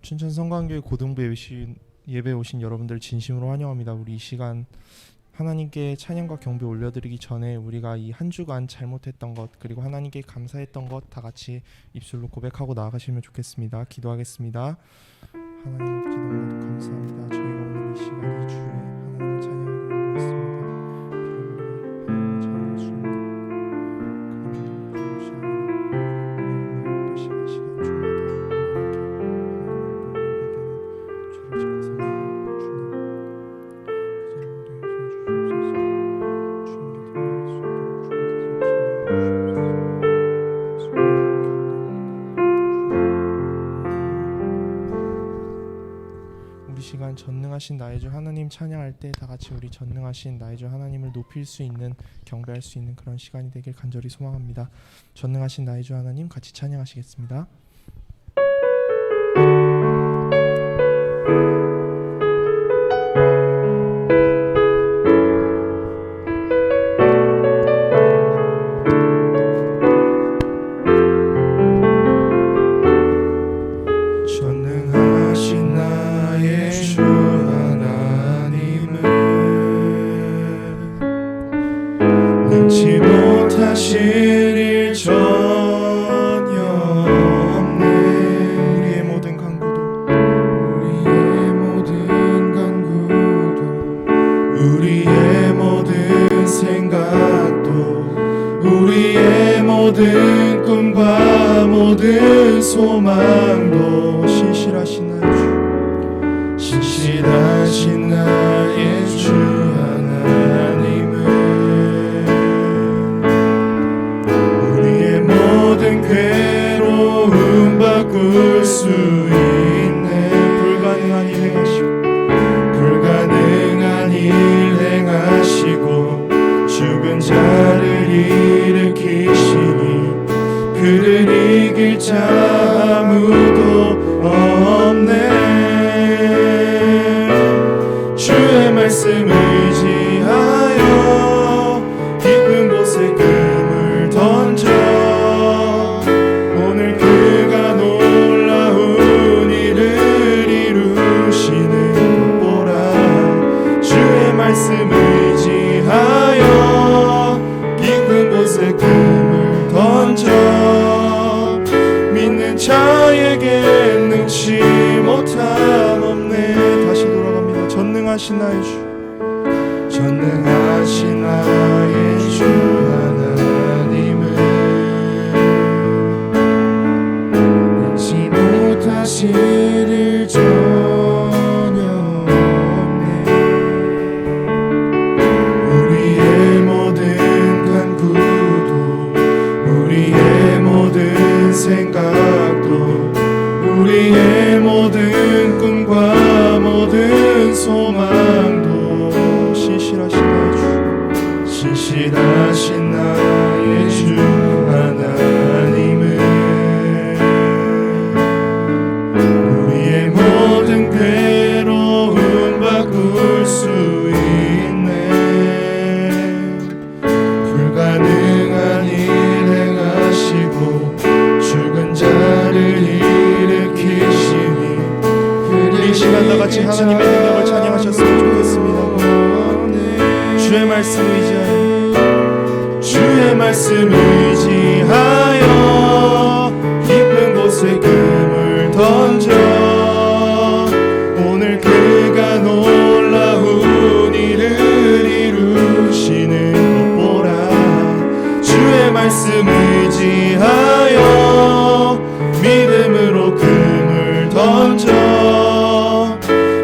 춘천 성광교회 고등부에 예배 오신 여러분들 진심으로 환영합니다. 우리 이 시간 하나님께 찬양과 경배 올려드리기 전에 우리가 이 한 주간 잘못했던 것 그리고 하나님께 감사했던 것 다 같이 입술로 고백하고 나아가시면 좋겠습니다. 기도하겠습니다. 하나님 아버지 너무나도 감사합니다. 저희가 오늘 이 시간 이 주에 하나님을 찬양하기 원했습니다. 시간 전능하신 나의 주 하나님 찬양할 때 다 같이 우리 전능하신 나의 주 하나님을 높일 수 있는 경배할 수 있는 그런 시간이 되길 간절히 소망합니다. 전능하신 나의 주 하나님 같이 찬양하시겠습니다. 우리의 모든 꿈과 모든 소망도 신실하신 나의 주 하나님은 우리의 모든 괴로움 바꿀 수 있네. 불가능한 일 행하시고 죽은 자를 일으키시니 그를 이길 자 아무도 없네. 주의 말씀 의지하여 깊은 곳에 금을 던져 오늘 그가 놀라운 일을 이루시는 것 보라. 주의 말씀 의지하여 깊은 곳에 금을 던져 믿는 자에게 능치 못함 없네. 다시 돌아갑니다. 전능하신 나의 주 하나님은 능치 못하실 일 전혀 없네. 우리의 모든 간구도 우리의 모든 생각도 우리의 모든 꿈과 모든 소망도 신실하신 나의 주 하나님은 우리의 모든 괴로움 바꿀 수 있네. 불가능한 일 행하시고 죽은 자를 일으키시니 이 시간 다 같이 하나님의 능력을 찬양하셨으면 좋겠습니다. 주의 말씀 의지하여 깊은 곳에 금을 던져 오늘 그가 놀라운 일을 이루시는 것 보라. 주의 말씀 의지하여 믿음으로 금을 던져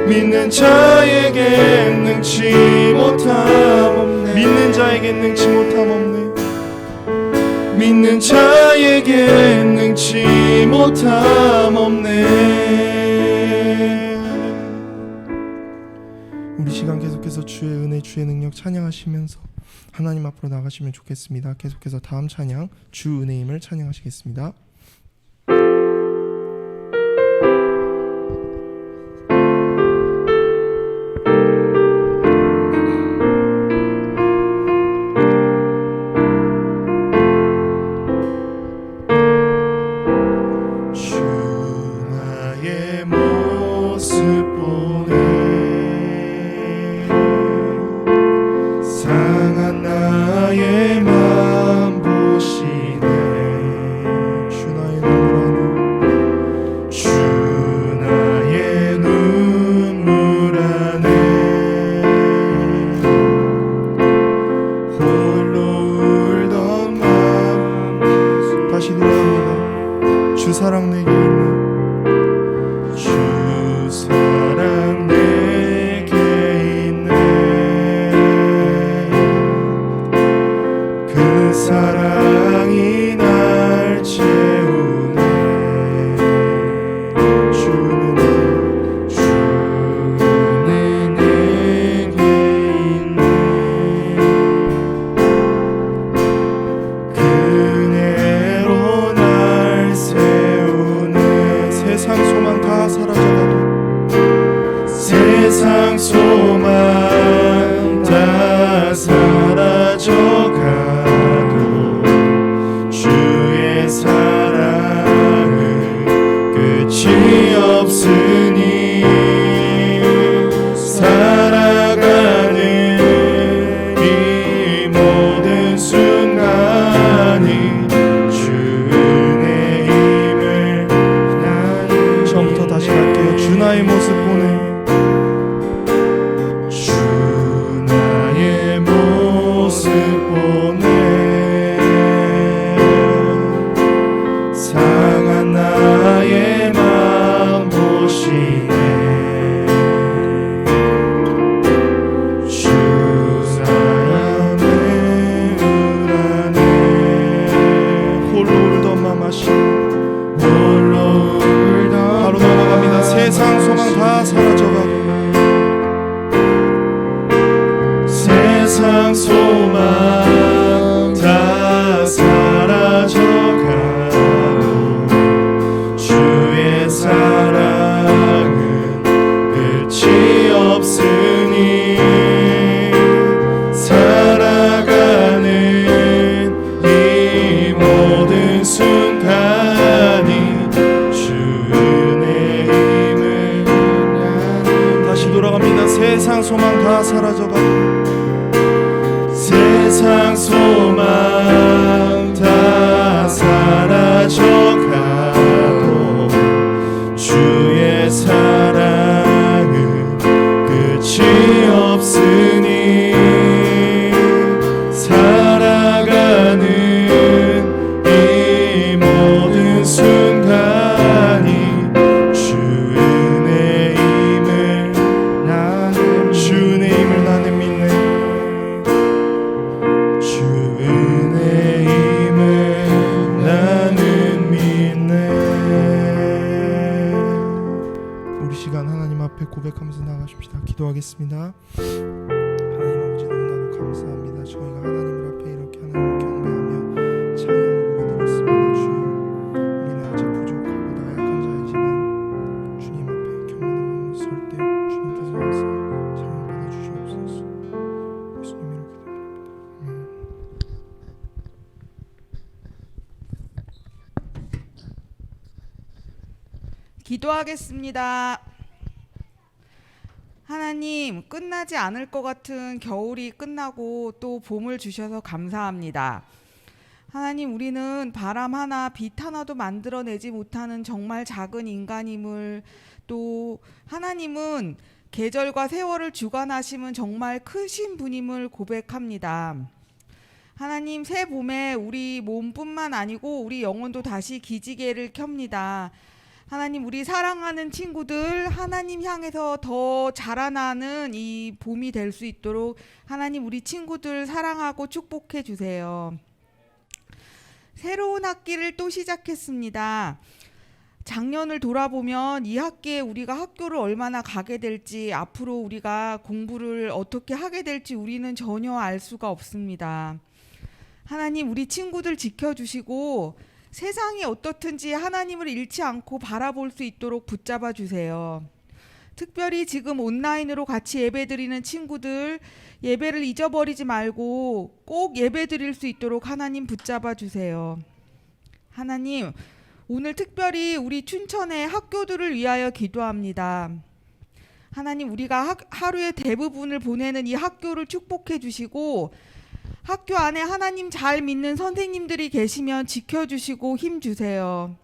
믿는 자에게 능치 못함 없네. 믿는 자에게 능치 못함 없네. 믿는 자에게 능치 못함 없네. 우리 시간 계속해서 주의 은혜 주의 능력 찬양하시면서 하나님 앞으로 나가시면 좋겠습니다. 계속해서 다음 찬양 주 은혜임을 찬양하시겠습니다. 주 나의 그 사랑이 날 채우네. 주는 내게 있네. 그네로 날 세우네. 세상 소망 다 사라져가도 세상 소망 다 사라져가도 주의 사랑은 끝이 없으니 살아가는 이 모든 순간이 주의 힘을 나는. 처음부터 다시 갈게요. 주 나의 모습 보내. 주 나의 모습 보내. 상한 나의 마음 보시네. 주 사랑을 우라네. 홀로 울던 마마시 홀로 울던 바로 넘어갑니다. 세상 소망 다 사라져가고 세상 소망 다 사라져가도 주의 사랑은 끝이 없으니 살아가는 이 모든 순간이 주의 힘을 나는. 다시 돌아갑니다. 세상 소망 다 사라져가도 세상 소망 다 사라져가도 주의 사랑은 끝이 없으니 살아가는 이 모든 순간이 주의 힘을 나는. 주의 힘을 나는 믿네. 주의 힘을 나는 믿네. 우리 시간 하나님 앞에 고백하면서 나가십시다. 기도하겠습니다. 하나님 아버지 너무나도 감사합니다. 저희가 하나님을 앞에 이렇게 하나님을 경배하며 찬양을 올려드렸습니다. 주여, 우리는 아직 부족하고 나약한 자이지만 주님 앞에 경건한 마음으로 설 때 주님께서 와서 찬양받아 주시옵소서. 예수님 이렇게 기도합니다. 아멘. 기도하겠습니다. 하나님, 끝나지 않을 것 같은 겨울이 끝나고 또 봄을 주셔서 감사합니다. 하나님, 우리는 바람 하나, 빛 하나도 만들어내지 못하는 정말 작은 인간임을, 또 하나님은 계절과 세월을 주관하시는 정말 크신 분임을 고백합니다. 하나님, 새 봄에 우리 몸뿐만 아니고 우리 영혼도 다시 기지개를 켭니다. 하나님, 우리 사랑하는 친구들 하나님 향해서 더 자라나는 이 봄이 될 수 있도록 하나님, 우리 친구들 사랑하고 축복해 주세요. 새로운 학기를 또 시작했습니다. 작년을 돌아보면 이 학기에 우리가 학교를 얼마나 가게 될지, 앞으로 우리가 공부를 어떻게 하게 될지 우리는 전혀 알 수가 없습니다. 하나님, 우리 친구들 지켜주시고 세상이 어떻든지 하나님을 잃지 않고 바라볼 수 있도록 붙잡아 주세요. 특별히 지금 온라인으로 같이 예배드리는 친구들, 예배를 잊어버리지 말고 꼭 예배드릴 수 있도록 하나님 붙잡아 주세요. 하나님, 오늘 특별히 우리 춘천의 학교들을 위하여 기도합니다. 하나님, 우리가 하루의 대부분을 보내는 이 학교를 축복해 주시고, 학교 안에 하나님 잘 믿는 선생님들이 계시면 지켜주시고 힘주세요.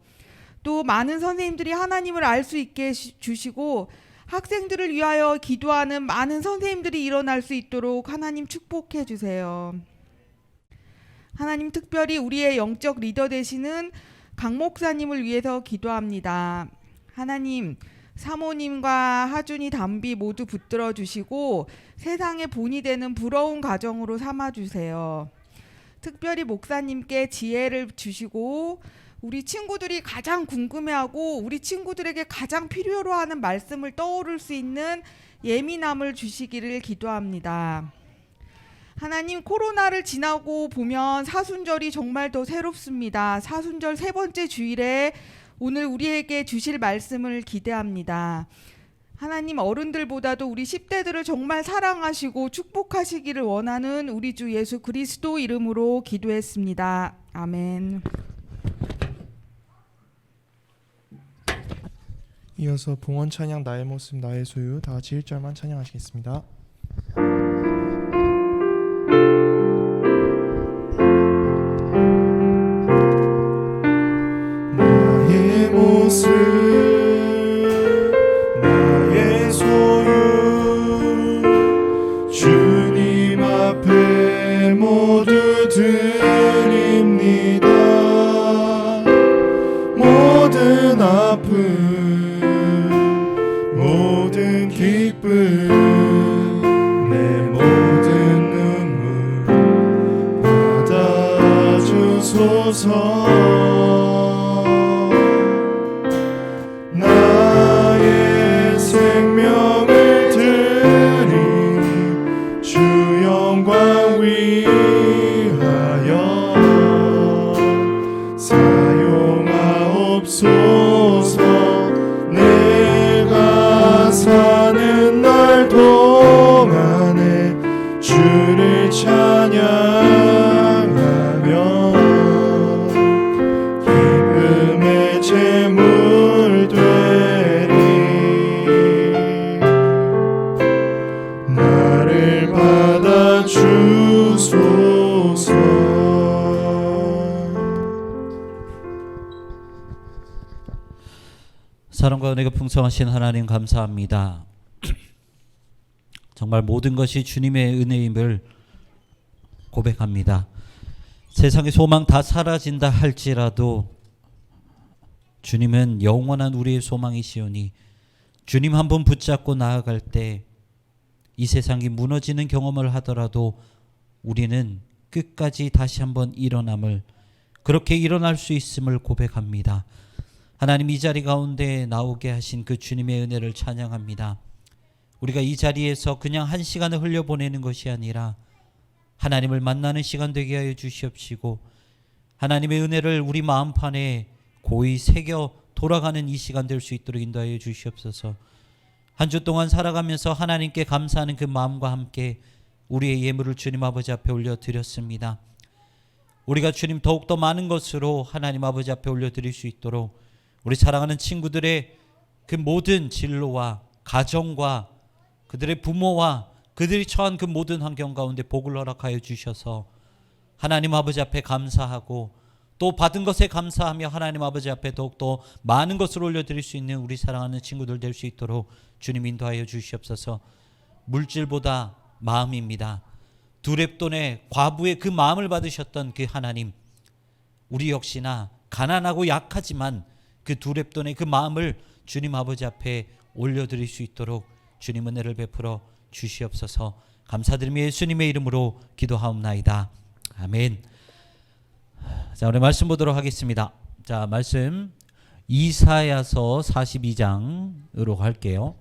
또 많은 선생님들이 하나님을 알 수 있게 주시고, 학생들을 위하여 기도하는 많은 선생님들이 일어날 수 있도록 하나님 축복해 주세요. 하나님, 특별히 우리의 영적 리더 되시는 강 목사님을 위해서 기도합니다. 하나님, 사모님과 하준이, 담비 모두 붙들어 주시고 세상의 본이 되는 부러운 가정으로 삼아 주세요. 특별히 목사님께 지혜를 주시고 우리 친구들이 가장 궁금해하고 우리 친구들에게 가장 필요로 하는 말씀을 떠오를 수 있는 예민함을 주시기를 기도합니다. 하나님, 코로나를 지나고 보면 사순절이 정말 더 새롭습니다. 사순절 세 번째 주일에 오늘 우리에게 주실 말씀을 기대합니다. 하나님, 어른들보다도 우리 10대들을 정말 사랑하시고 축복하시기를 원하는 우리 주 예수 그리스도 이름으로 기도했습니다. 아멘. 이어서 봉헌 찬양 나의 모습 나의 소유 다 같이 1절만 찬양하시겠습니다. 나의 모습 나의 소유 주님 앞에 모두 드립니다. 모든 아픔 모든 기쁨 내 모든 눈물 받아주소서. 나의 생명을 드리 주 영광 위하여 사용하옵소서. 내가 사는 날 동안에 주를 찬양하며 기쁨의 제물 되리. 나를 받아주소서. 사랑과 은혜가 풍성하신 하나님 감사합니다. 정말 모든 것이 주님의 은혜임을 고백합니다. 세상의 소망 다 사라진다 할지라도 주님은 영원한 우리의 소망이시오니 주님 한 분 붙잡고 나아갈 때 이 세상이 무너지는 경험을 하더라도 우리는 끝까지 다시 한번 일어남을, 그렇게 일어날 수 있음을 고백합니다. 하나님, 이 자리 가운데 나오게 하신 그 주님의 은혜를 찬양합니다. 우리가 이 자리에서 그냥 한 시간을 흘려보내는 것이 아니라 하나님을 만나는 시간 되게 하여 주시옵시고 하나님의 은혜를 우리 마음판에 고이 새겨 돌아가는 이 시간 될 수 있도록 인도하여 주시옵소서. 한 주 동안 살아가면서 하나님께 감사하는 그 마음과 함께 우리의 예물을 주님 아버지 앞에 올려드렸습니다. 우리가 주님 더욱더 많은 것으로 하나님 아버지 앞에 올려드릴 수 있도록 우리 사랑하는 친구들의 그 모든 진로와 가정과 그들의 부모와 그들이 처한 그 모든 환경 가운데 복을 허락하여 주셔서 하나님 아버지 앞에 감사하고 또 받은 것에 감사하며 하나님 아버지 앞에 더욱더 많은 것을 올려드릴 수 있는 우리 사랑하는 친구들 될 수 있도록 주님 인도하여 주시옵소서. 물질보다 마음입니다. 두 렙돈의 과부의 그 마음을 받으셨던 그 하나님, 우리 역시나 가난하고 약하지만 그 두 렙돈의 그 마음을 주님 아버지 앞에 올려드릴 수 있도록 주님 은혜를 베풀어 주시옵소서. 감사드리며 예수님의 이름으로 기도하옵나이다. 아멘. 자, 우리 말씀 보도록 하겠습니다. 자, 말씀 이사야서 42장으로 갈게요.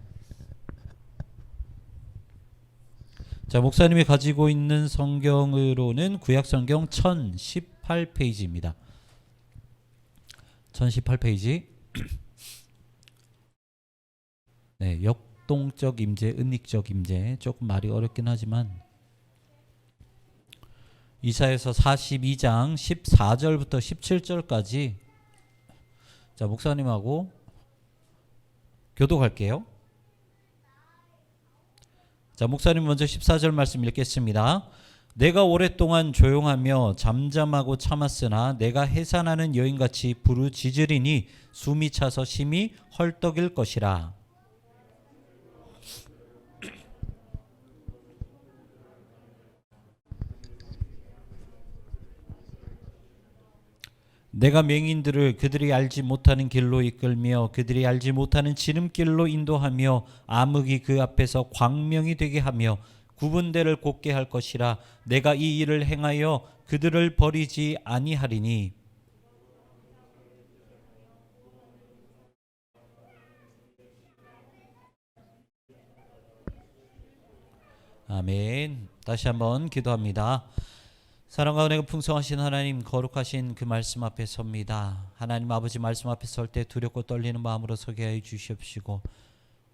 자, 목사님이 가지고 있는 성경으로는 구약성경 1018페이지입니다. 1018페이지. 네, 역동적 임재, 은닉적 임재. 조금 말이 어렵긴 하지만 이사야서 42장 14절부터 17절까지 자, 목사님하고 교독할게요. 자, 목사님 먼저 14절 말씀 읽겠습니다. 내가 오랫동안 조용하며 잠잠하고 참았으나 내가 해산하는 여인같이 부르짖으리니 숨이 차서 심히 헐떡일 것이라. 내가 맹인들을 그들이 알지 못하는 길로 이끌며 그들이 알지 못하는 지름길로 인도하며 암흑이 그 앞에서 광명이 되게 하며 구분대를 곱게 할 것이라. 내가 이 일을 행하여 그들을 버리지 아니하리니. 아멘. 다시 한번 기도합니다. 사랑과 은혜가 풍성하신 하나님, 거룩하신 그 말씀 앞에 섭니다. 하나님 아버지, 말씀 앞에 설 때 두렵고 떨리는 마음으로 서게 하여 주시옵시고,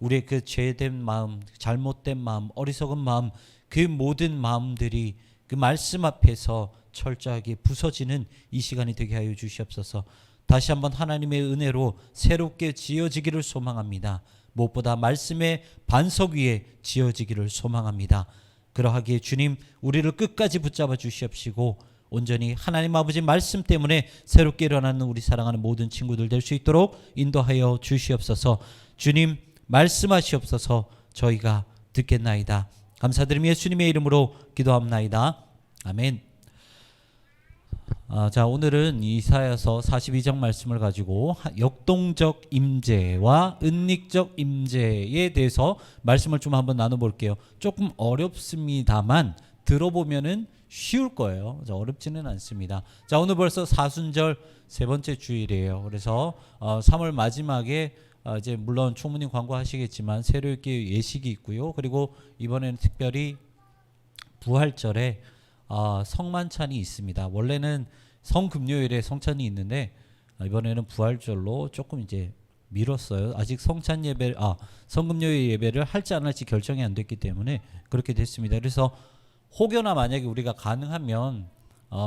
우리의 그 죄된 마음, 잘못된 마음, 어리석은 마음, 그 모든 마음들이 그 말씀 앞에서 철저하게 부서지는 이 시간이 되게 하여 주시옵소서. 다시 한번 하나님의 은혜로 새롭게 지어지기를 소망합니다. 무엇보다 말씀의 반석 위에 지어지기를 소망합니다. 그러하기에 주님, 우리를 끝까지 붙잡아 주시옵시고, 온전히 하나님 아버지 말씀 때문에 새롭게 일어나는 우리 사랑하는 모든 친구들 될 수 있도록 인도하여 주시옵소서. 주님, 말씀하시옵소서. 저희가 듣겠나이다. 감사드리며 예수님의 이름으로 기도합나이다. 아멘. 자, 오늘은 이사야서 42장 말씀을 가지고 역동적 임재와 은닉적 임재에 대해서 말씀을 좀 한번 나눠볼게요. 조금 어렵습니다만 들어보면은 쉬울 거예요. 어렵지는 않습니다. 자, 오늘 벌써 사순절 세 번째 주일이에요. 그래서 3월 마지막에 이제 물론 총무님 광고하시겠지만 세례교회 예식이 있고요. 그리고 이번에는 특별히 부활절에 성만찬이 있습니다. 원래는 성금요일에 성찬이 있는데 이번에는 부활절로 조금 이제 미뤘어요. 아직 성금요일 예배를 할지 안 할지 결정이 안 됐기 때문에 그렇게 됐습니다. 그래서 혹여나 만약에 우리가 가능하면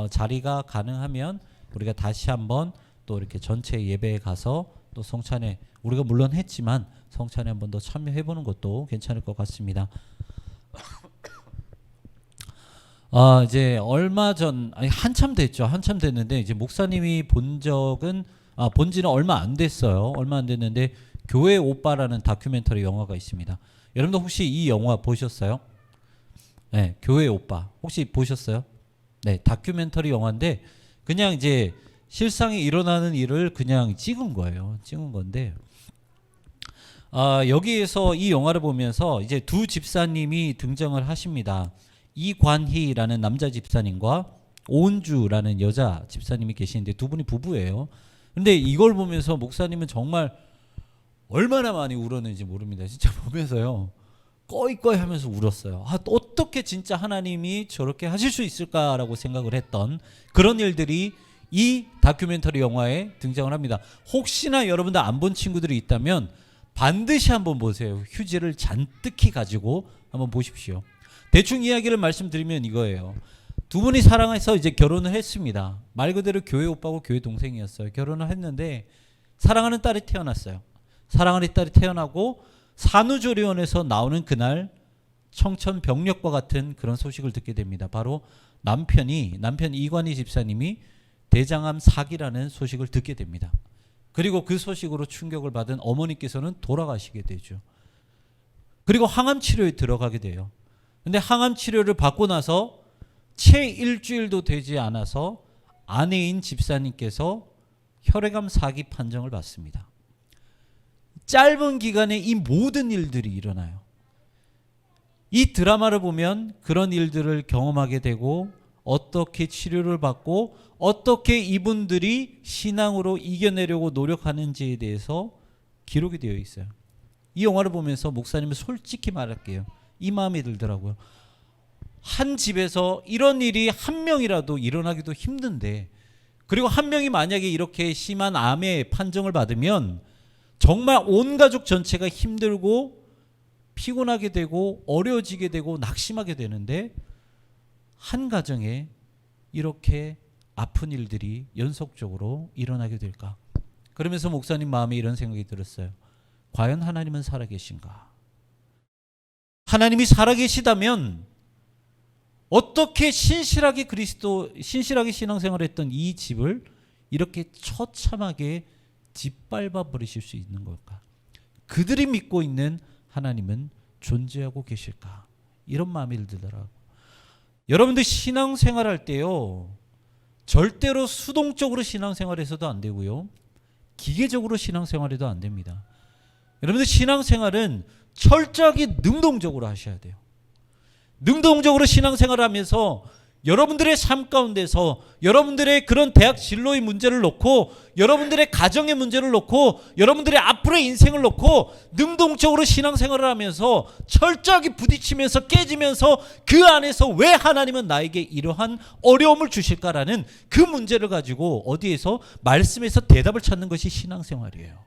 자리가 가능하면 우리가 다시 한번 또 이렇게 전체 예배에 가서 또 성찬에, 우리가 물론 했지만 성찬에 한번 더 참여해보는 것도 괜찮을 것 같습니다. 이제 얼마 전, 한참 됐죠. 한참 됐는데 이제 목사님이 본 지는 얼마 안 됐어요. 얼마 안 됐는데 교회 오빠라는 다큐멘터리 영화가 있습니다. 여러분들 혹시 이 영화 보셨어요? 네, 교회 오빠 혹시 보셨어요? 네, 다큐멘터리 영화인데 그냥 이제 실상에 일어나는 일을 그냥 찍은 거예요. 찍은 건데 여기에서 이 영화를 보면서 이제 두 집사님이 등장을 하십니다. 이관희라는 남자 집사님과 오은주라는 여자 집사님이 계시는데 두 분이 부부예요. 근데 이걸 보면서 목사님은 정말 얼마나 많이 울었는지 모릅니다. 진짜 보면서요, 꺼이꺼이 하면서 울었어요. 어떻게 진짜 하나님이 저렇게 하실 수 있을까라고 생각을 했던 그런 일들이 이 다큐멘터리 영화에 등장을 합니다. 혹시나 여러분들 안 본 친구들이 있다면 반드시 한번 보세요. 휴지를 잔뜩히 가지고 한번 보십시오. 대충 이야기를 말씀드리면 이거예요. 두 분이 사랑해서 이제 결혼을 했습니다. 말 그대로 교회 오빠고 교회 동생이었어요. 결혼을 했는데 사랑하는 딸이 태어났어요. 사랑하는 딸이 태어나고 산후조리원에서 나오는 그날 청천벽력과 같은 그런 소식을 듣게 됩니다. 바로 남편 이관희 집사님이 대장암 사기라는 소식을 듣게 됩니다. 그리고 그 소식으로 충격을 받은 어머니께서는 돌아가시게 되죠. 그리고 항암 치료에 들어가게 돼요. 근데 항암 치료를 받고 나서 채 일주일도 되지 않아서 아내인 집사님께서 혈액암 사기 판정을 받습니다. 짧은 기간에 이 모든 일들이 일어나요. 이 드라마를 보면 그런 일들을 경험하게 되고 어떻게 치료를 받고 어떻게 이분들이 신앙으로 이겨내려고 노력하는지에 대해서 기록이 되어 있어요. 이 영화를 보면서 목사님은 솔직히 말할게요. 이 마음이 들더라고요. 한 집에서 이런 일이 한 명이라도 일어나기도 힘든데, 그리고 한 명이 만약에 이렇게 심한 암의 판정을 받으면 정말 온 가족 전체가 힘들고 피곤하게 되고 어려워지게 되고 낙심하게 되는데, 한 가정에 이렇게 아픈 일들이 연속적으로 일어나게 될까? 그러면서 목사님 마음에 이런 생각이 들었어요. 과연 하나님은 살아계신가? 하나님이 살아계시다면 어떻게 신실하게 신앙생활을 했던 이 집을 이렇게 처참하게 짓밟아 버리실 수 있는 걸까? 그들이 믿고 있는 하나님은 존재하고 계실까? 이런 마음이 들더라고요. 여러분들 신앙생활할 때요, 절대로 수동적으로 신앙생활해서도 안 되고요, 기계적으로 신앙생활해도 안 됩니다. 여러분들 신앙생활은 철저하게 능동적으로 하셔야 돼요. 능동적으로 신앙생활을 하면서 여러분들의 삶 가운데서 여러분들의 그런 대학 진로의 문제를 놓고 여러분들의 가정의 문제를 놓고 여러분들의 앞으로의 인생을 놓고 능동적으로 신앙생활을 하면서 철저하게 부딪히면서 깨지면서 그 안에서 왜 하나님은 나에게 이러한 어려움을 주실까라는 그 문제를 가지고 어디에서 말씀에서 대답을 찾는 것이 신앙생활이에요.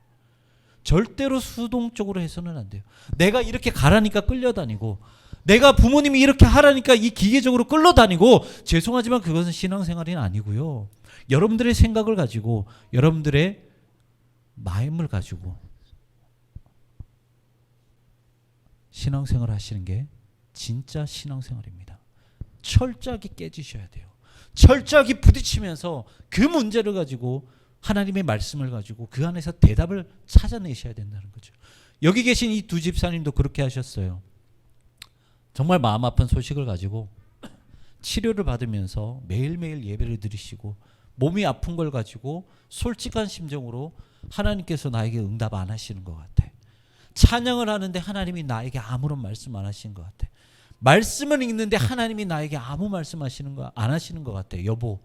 절대로 수동적으로 해서는 안 돼요. 내가 이렇게 가라니까 끌려다니고 내가 부모님이 이렇게 하라니까 이 기계적으로 끌려다니고 죄송하지만 그것은 신앙생활이 아니고요. 여러분들의 생각을 가지고 여러분들의 마음을 가지고 신앙생활을 하시는 게 진짜 신앙생활입니다. 철저하게 깨지셔야 돼요. 철저하게 부딪히면서 그 문제를 가지고 하나님의 말씀을 가지고 그 안에서 대답을 찾아내셔야 된다는 거죠. 여기 계신 이 두 집사님도 그렇게 하셨어요. 정말 마음 아픈 소식을 가지고 치료를 받으면서 매일매일 예배를 드리시고 몸이 아픈 걸 가지고 솔직한 심정으로 하나님께서 나에게 응답 안 하시는 것 같아. 찬양을 하는데 하나님이 나에게 아무런 말씀 안 하시는 것 같아. 말씀을 읽는데 하나님이 나에게 아무 말씀 안 하시는 것 같아. 여보,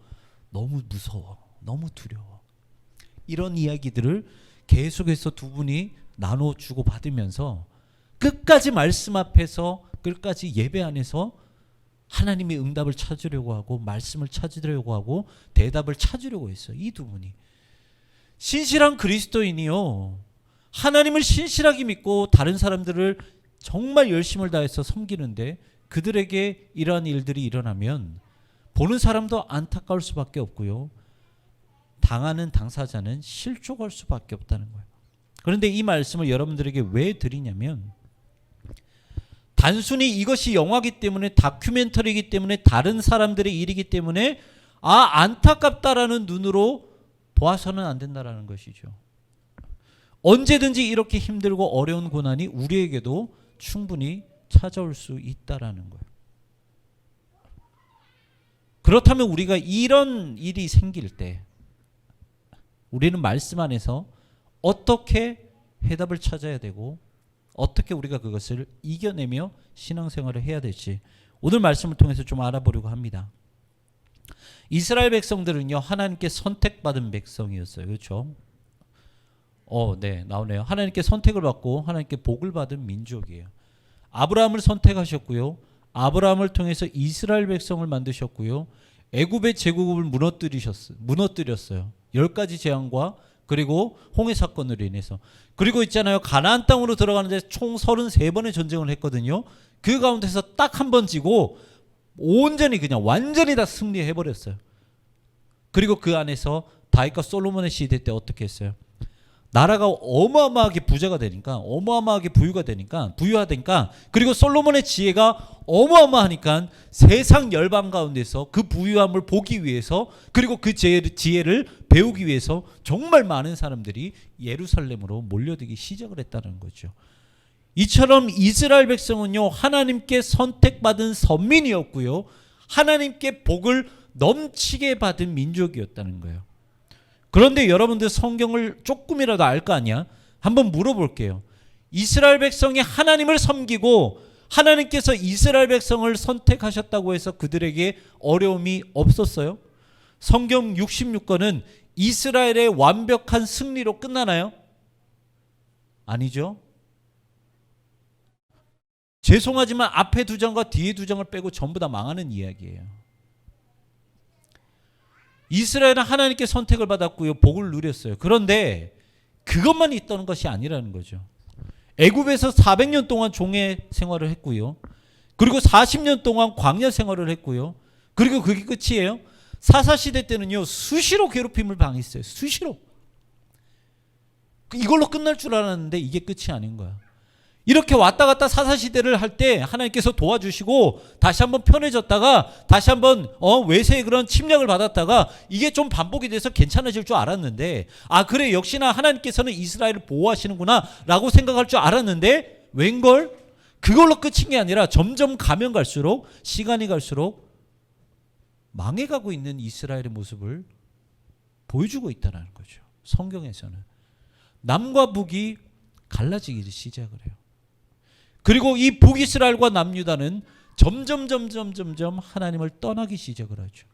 너무 무서워. 너무 두려워. 이런 이야기들을 계속해서 두 분이 나눠주고 받으면서 끝까지 말씀 앞에서 끝까지 예배 안에서 하나님의 응답을 찾으려고 하고 말씀을 찾으려고 하고 대답을 찾으려고 했어요. 이 두 분이. 신실한 그리스도인이요. 하나님을 신실하게 믿고 다른 사람들을 정말 열심을 다해서 섬기는데 그들에게 이러한 일들이 일어나면 보는 사람도 안타까울 수밖에 없고요. 당하는 당사자는 실족할 수밖에 없다는 거예요. 그런데 이 말씀을 여러분들에게 왜 드리냐면 단순히 이것이 영화이기 때문에 다큐멘터리이기 때문에 다른 사람들의 일이기 때문에 안타깝다라는 눈으로 보아서는 안 된다라는 것이죠. 언제든지 이렇게 힘들고 어려운 고난이 우리에게도 충분히 찾아올 수 있다라는 거예요. 그렇다면 우리가 이런 일이 생길 때 우리는 말씀 안에서 어떻게 해답을 찾아야 되고 어떻게 우리가 그것을 이겨내며 신앙생활을 해야 될지 오늘 말씀을 통해서 좀 알아보려고 합니다. 이스라엘 백성들은요, 하나님께 선택받은 백성이었어요. 그렇죠? 네, 나오네요. 하나님께 선택을 받고 하나님께 복을 받은 민족이에요. 아브라함을 선택하셨고요. 아브라함을 통해서 이스라엘 백성을 만드셨고요. 애굽의 제국을 무너뜨렸어요. 10가지 재앙과 그리고 홍해 사건으로 인해서. 그리고 있잖아요. 가나안 땅으로 들어가는데 총 33번의 전쟁을 했거든요. 그 가운데서 딱 한 번 지고 온전히 그냥 완전히 다 승리해버렸어요. 그리고 그 안에서 다윗과 솔로몬의 시대 때 어떻게 했어요? 나라가 어마어마하게 부자가 되니까 어마어마하게 부유하니까 그리고 솔로몬의 지혜가 어마어마하니까 세상 열방 가운데서 그 부유함을 보기 위해서 그리고 그 지혜를 배우기 위해서 정말 많은 사람들이 예루살렘으로 몰려들기 시작을 했다는 거죠. 이처럼 이스라엘 백성은요, 하나님께 선택받은 선민이었고요, 하나님께 복을 넘치게 받은 민족이었다는 거예요. 그런데 여러분들 성경을 조금이라도 알 거 아니야? 한번 물어볼게요. 이스라엘 백성이 하나님을 섬기고 하나님께서 이스라엘 백성을 선택하셨다고 해서 그들에게 어려움이 없었어요? 성경 66권은 이스라엘의 완벽한 승리로 끝나나요? 아니죠. 죄송하지만 앞에 2장과 뒤에 2장을 빼고 전부 다 망하는 이야기예요. 이스라엘은 하나님께 선택을 받았고요, 복을 누렸어요. 그런데 그것만 있다는 것이 아니라는 거죠. 애굽에서 400년 동안 종의 생활을 했고요, 그리고 40년 동안 광야 생활을 했고요, 그리고 그게 끝이에요? 사사시대 때는요, 수시로 괴롭힘을 당했어요. 수시로. 이걸로 끝날 줄 알았는데 이게 끝이 아닌 거야. 이렇게 왔다 갔다 사사시대를 할 때 하나님께서 도와주시고 다시 한번 편해졌다가 다시 한번 외세의 그런 침략을 받았다가 이게 좀 반복이 돼서 괜찮아질 줄 알았는데, 그래, 역시나 하나님께서는 이스라엘을 보호하시는구나 라고 생각할 줄 알았는데 웬걸? 그걸로 끝인 게 아니라 점점 가면 갈수록, 시간이 갈수록 망해가고 있는 이스라엘의 모습을 보여주고 있다는 거죠. 성경에서는 남과 북이 갈라지기 시작을 해요. 그리고 이 북이스라엘과 남유다는 점점 하나님을 떠나기 시작을 하죠.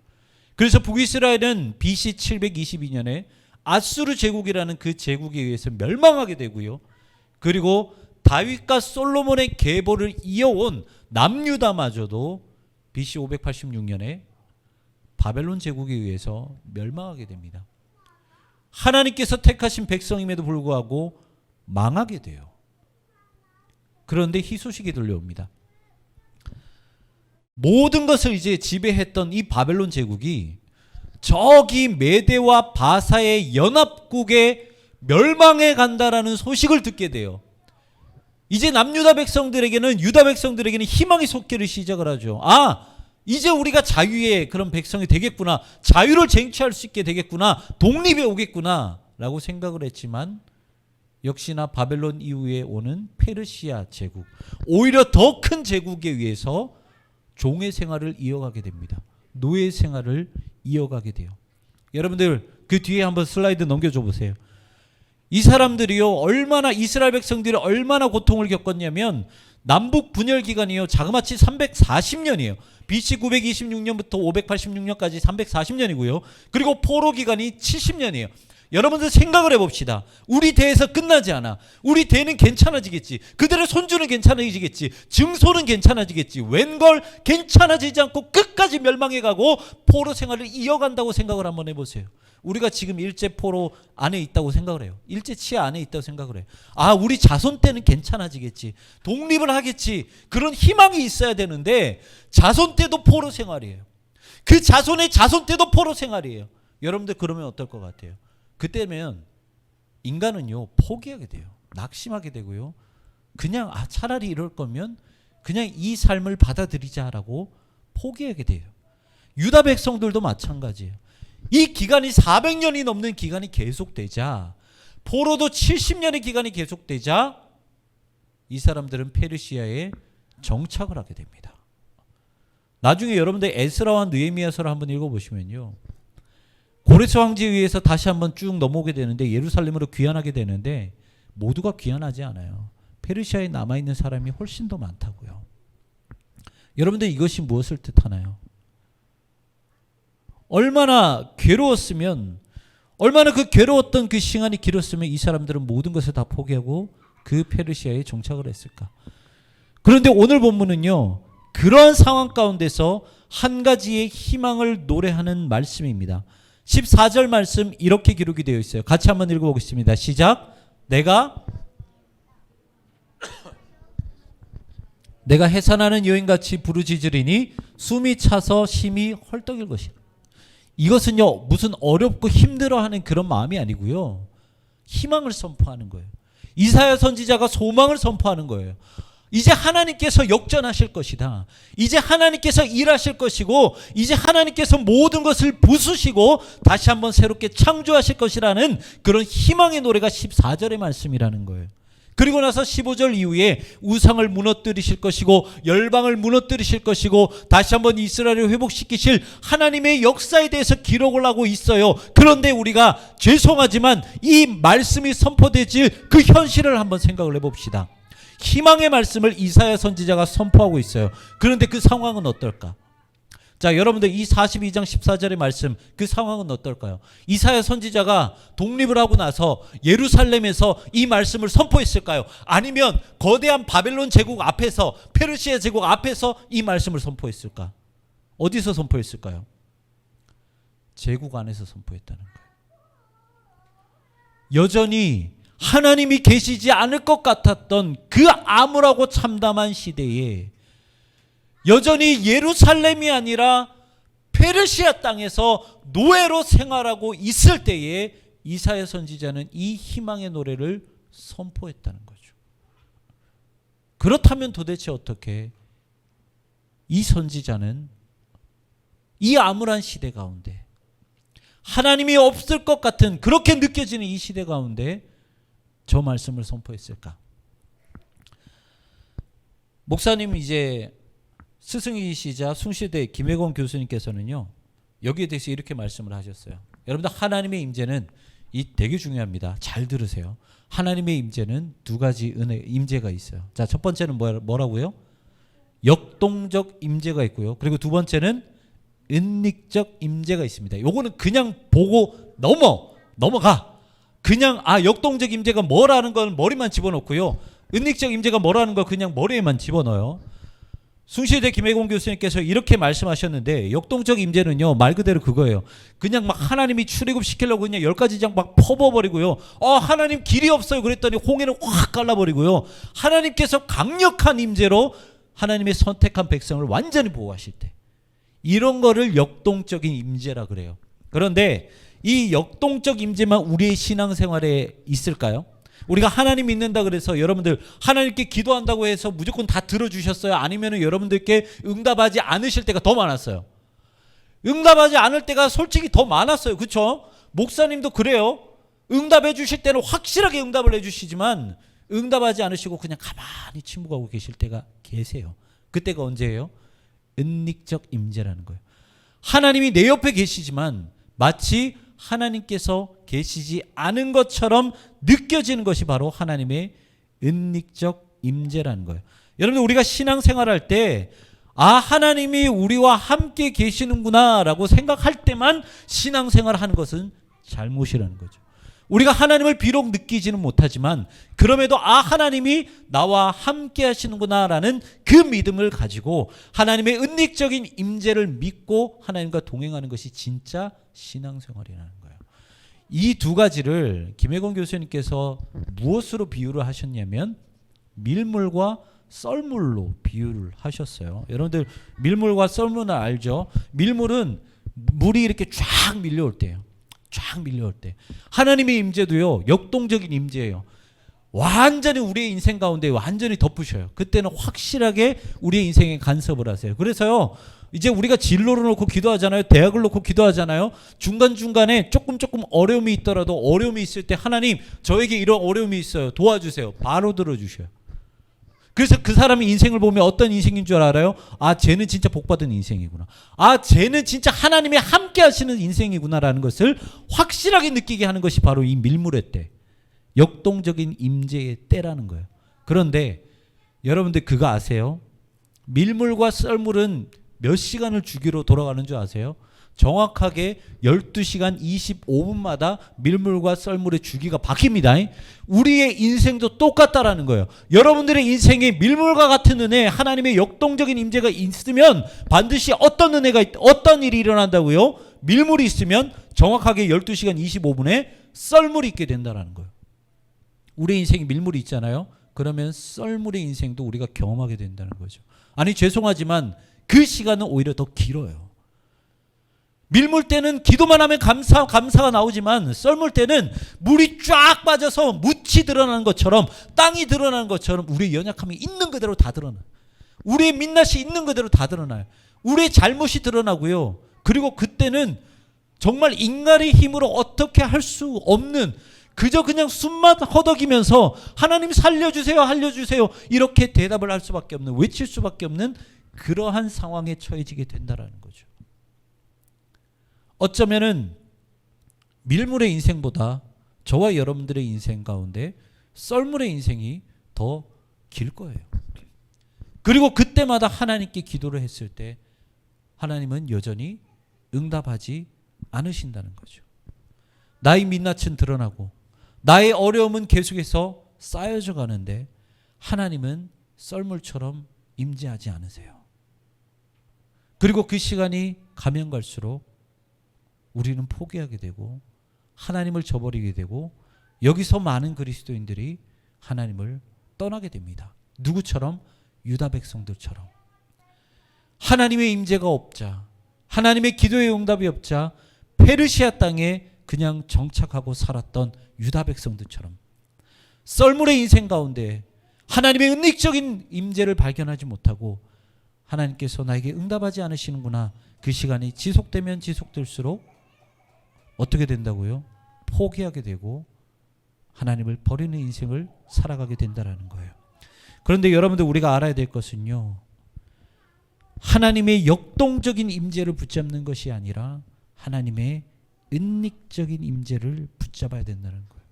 그래서 북이스라엘은 BC 722년에 아수르 제국이라는 그 제국에 의해서 멸망하게 되고요. 그리고 다윗과 솔로몬의 계보를 이어온 남유다마저도 BC 586년에 바벨론 제국에 의해서 멸망하게 됩니다. 하나님께서 택하신 백성임에도 불구하고 망하게 돼요. 그런데 희소식이 들려옵니다. 모든 것을 이제 지배했던 이 바벨론 제국이 저기 메대와 바사의 연합국에 멸망해 간다라는 소식을 듣게 돼요. 이제 남유다 백성들에게는 유다 백성들에게는 희망이 솟기를 시작을 하죠. 아, 이제 우리가 자유의 그런 백성이 되겠구나. 자유를 쟁취할 수 있게 되겠구나. 독립에 오겠구나 라고 생각을 했지만 역시나 바벨론 이후에 오는 페르시아 제국, 오히려 더 큰 제국에 의해서 종의 생활을 이어가게 됩니다. 노예 생활을 이어가게 돼요. 여러분들 그 뒤에 한번 슬라이드 넘겨줘 보세요. 이 사람들이요, 얼마나 이스라엘 백성들이 얼마나 고통을 겪었냐면 남북 분열 기간이요, 자그마치 340년이에요. BC 926년부터 586년까지 340년이고요. 그리고 포로 기간이 70년이에요. 여러분들 생각을 해봅시다. 우리 대에서 끝나지 않아. 우리 대는 괜찮아지겠지. 그들의 손주는 괜찮아지겠지. 증손은 괜찮아지겠지. 웬걸 괜찮아지지 않고 끝까지 멸망해가고 포로 생활을 이어간다고 생각을 한번 해보세요. 우리가 지금 일제 포로 안에 있다고 생각을 해요. 일제 치하 안에 있다고 생각을 해요. 아, 우리 자손 때는 괜찮아지겠지. 독립을 하겠지. 그런 희망이 있어야 되는데 자손 때도 포로 생활이에요. 그 자손의 자손 때도 포로 생활이에요. 여러분들 그러면 어떨 것 같아요? 그때면 인간은요, 포기하게 돼요. 낙심하게 되고요. 그냥 차라리 이럴 거면 그냥 이 삶을 받아들이자라고 포기하게 돼요. 유다 백성들도 마찬가지예요. 이 기간이 400년이 넘는 기간이 계속되자, 포로도 70년의 기간이 계속되자 이 사람들은 페르시아에 정착을 하게 됩니다. 나중에 여러분들 에스라와 느헤미야서를 한번 읽어보시면요, 고레스 황제에 의해서 다시 한번 쭉 넘어오게 되는데 예루살렘으로 귀환하게 되는데 모두가 귀환하지 않아요. 페르시아에 남아있는 사람이 훨씬 더 많다고요. 여러분들 이것이 무엇을 뜻하나요? 얼마나 괴로웠으면, 얼마나 그 괴로웠던 그 시간이 길었으면 이 사람들은 모든 것을 다 포기하고 그 페르시아에 정착을 했을까? 그런데 오늘 본문은요, 그러한 상황 가운데서 한 가지의 희망을 노래하는 말씀입니다. 14절 말씀 이렇게 기록이 되어 있어요. 같이 한번 읽어보겠습니다. 시작. 내가 해산하는 여인같이 부르짖으리니 숨이 차서 심히 헐떡일 것이라. 이것은요, 무슨 어렵고 힘들어하는 그런 마음이 아니고요, 희망을 선포하는 거예요. 이사야 선지자가 소망을 선포하는 거예요. 이제 하나님께서 역전하실 것이다. 이제 하나님께서 일하실 것이고, 이제 하나님께서 모든 것을 부수시고 다시 한번 새롭게 창조하실 것이라는 그런 희망의 노래가 14절의 말씀이라는 거예요. 그리고 나서 15절 이후에 우상을 무너뜨리실 것이고 열방을 무너뜨리실 것이고 다시 한번 이스라엘을 회복시키실 하나님의 역사에 대해서 기록을 하고 있어요. 그런데 우리가 죄송하지만 이 말씀이 선포되질 그 현실을 한번 생각을 해봅시다. 희망의 말씀을 이사야 선지자가 선포하고 있어요. 그런데 그 상황은 어떨까? 자, 여러분들 이 42장 14절의 말씀, 그 상황은 어떨까요? 이사야 선지자가 독립을 하고 나서 예루살렘에서 이 말씀을 선포했을까요? 아니면 거대한 바벨론 제국 앞에서, 페르시아 제국 앞에서 이 말씀을 선포했을까? 어디서 선포했을까요? 제국 안에서 선포했다는 거예요. 여전히 하나님이 계시지 않을 것 같았던 그 암울하고 참담한 시대에 여전히 예루살렘이 아니라 페르시아 땅에서 노예로 생활하고 있을 때에 이사야 선지자는 이 희망의 노래를 선포했다는 거죠. 그렇다면 도대체 어떻게 이 선지자는 이 암울한 시대 가운데, 하나님이 없을 것 같은 그렇게 느껴지는 이 시대 가운데 저 말씀을 선포했을까? 목사님 이제 스승이시자 숭실대 김혜건 교수님께서는요, 여기에 대해서 이렇게 말씀을 하셨어요. 여러분들 하나님의 임재는 이 되게 중요합니다. 잘 들으세요. 하나님의 임재는 두 가지 임재가 있어요. 자, 첫 번째는 뭐라고요? 역동적 임재가 있고요. 그리고 두 번째는 은닉적 임재가 있습니다. 요거는 그냥 보고 넘어가. 그냥 역동적 임재가 뭐라는 건 머리만 집어넣고요. 은닉적 임재가 뭐라는 걸 그냥 머리에만 집어넣어요. 숭실대 김혜공 교수님께서 이렇게 말씀하셨는데 역동적 임재는요 말 그대로 그거예요. 그냥 막 하나님이 출애굽시키려고 그냥 10가지 장 막 퍼버버리고요. 하나님 길이 없어요 그랬더니 홍해를 확 갈라버리고요. 하나님께서 강력한 임재로 하나님의 선택한 백성을 완전히 보호하실 때 이런 거를 역동적인 임재라 그래요. 그런데 이 역동적 임재만 우리의 신앙생활에 있을까요? 우리가 하나님 믿는다 그래서 여러분들 하나님께 기도한다고 해서 무조건 다 들어주셨어요? 아니면 여러분들께 응답하지 않으실 때가 더 많았어요? 응답하지 않을 때가 솔직히 더 많았어요. 그렇죠? 목사님도 그래요. 응답해 주실 때는 확실하게 응답을 해주시지만 응답하지 않으시고 그냥 가만히 침묵하고 계실 때가 계세요. 그때가 언제예요? 은닉적 임재라는 거예요. 하나님이 내 옆에 계시지만 마치 하나님께서 계시지 않은 것처럼 느껴지는 것이 바로 하나님의 은닉적 임재라는 거예요. 여러분들 우리가 신앙생활할 때 하나님이 우리와 함께 계시는구나 라고 생각할 때만 신앙생활하는 것은 잘못이라는 거죠. 우리가 하나님을 비록 느끼지는 못하지만 그럼에도 하나님이 나와 함께 하시는구나 라는 그 믿음을 가지고 하나님의 은닉적인 임재를 믿고 하나님과 동행하는 것이 진짜 신앙생활이라는 거예요. 이 두 가지를 김혜건 교수님께서 무엇으로 비유를 하셨냐면 밀물과 썰물로 비유를 하셨어요. 여러분들 밀물과 썰물은 알죠? 밀물은 물이 이렇게 쫙 밀려올 때예요. 쫙 밀려올 때 하나님의 임재도요 역동적인 임재예요. 완전히 우리의 인생 가운데 완전히 덮으셔요. 그때는 확실하게 우리의 인생에 간섭을 하세요. 그래서요 이제 우리가 진로를 놓고 기도하잖아요. 대학을 놓고 기도하잖아요. 중간중간에 조금 어려움이 있더라도 어려움이 있을 때 하나님 저에게 이런 어려움이 있어요 도와주세요. 바로 들어주셔요. 그래서 그 사람의 인생을 보면 어떤 인생인 줄 알아요? 쟤는 진짜 복받은 인생이구나. 쟤는 진짜 하나님이 함께 하시는 인생이구나라는 것을 확실하게 느끼게 하는 것이 바로 이 밀물의 때, 역동적인 임재의 때라는 거예요. 그런데 여러분들 그거 아세요? 밀물과 썰물은 몇 시간을 주기로 돌아가는 줄 아세요? 정확하게 12시간 25분마다 밀물과 썰물의 주기가 바뀝니다. 우리의 인생도 똑같다라는 거예요. 여러분들의 인생에 밀물과 같은 은혜, 하나님의 역동적인 임재가 있으면 반드시 어떤 일이 일어난다고요? 밀물이 있으면 정확하게 12시간 25분에 썰물이 있게 된다는 거예요. 우리 인생에 밀물이 있잖아요. 그러면 썰물의 인생도 우리가 경험하게 된다는 거죠. 아니 죄송하지만 그 시간은 오히려 더 길어요. 밀물 때는 기도만 하면 감사가 나오지만 썰물 때는 물이 쫙 빠져서 묻이 드러나는 것처럼 땅이 드러나는 것처럼 우리의 연약함이 있는 그대로 다 드러나요. 우리의 민낯이 있는 그대로 다 드러나요. 우리의 잘못이 드러나고요. 그리고 그때는 정말 인간의 힘으로 어떻게 할 수 없는 그저 그냥 숨만 허덕이면서 하나님 살려주세요 이렇게 대답을 할 수밖에 없는 외칠 수밖에 없는 그러한 상황에 처해지게 된다라는 거죠. 어쩌면은 밀물의 인생보다 저와 여러분들의 인생 가운데 썰물의 인생이 더 길 거예요. 그리고 그때마다 하나님께 기도를 했을 때 하나님은 여전히 응답하지 않으신다는 거죠. 나의 민낯은 드러나고 나의 어려움은 계속해서 쌓여져 가는데 하나님은 썰물처럼 임재하지 않으세요. 그리고 그 시간이 가면 갈수록 우리는 포기하게 되고 하나님을 저버리게 되고 여기서 많은 그리스도인들이 하나님을 떠나게 됩니다. 누구처럼? 유다 백성들처럼. 하나님의 임재가 없자 하나님의 기도의 응답이 없자 페르시아 땅에 그냥 정착하고 살았던 유다 백성들처럼 썰물의 인생 가운데 하나님의 은닉적인 임재를 발견하지 못하고 하나님께서 나에게 응답하지 않으시는구나. 그 시간이 지속되면 지속될수록 어떻게 된다고요? 포기하게 되고 하나님을 버리는 인생을 살아가게 된다는 거예요. 그런데 여러분들 우리가 알아야 될 것은요. 하나님의 역동적인 임재를 붙잡는 것이 아니라 하나님의 은닉적인 임재를 붙잡아야 된다는 거예요.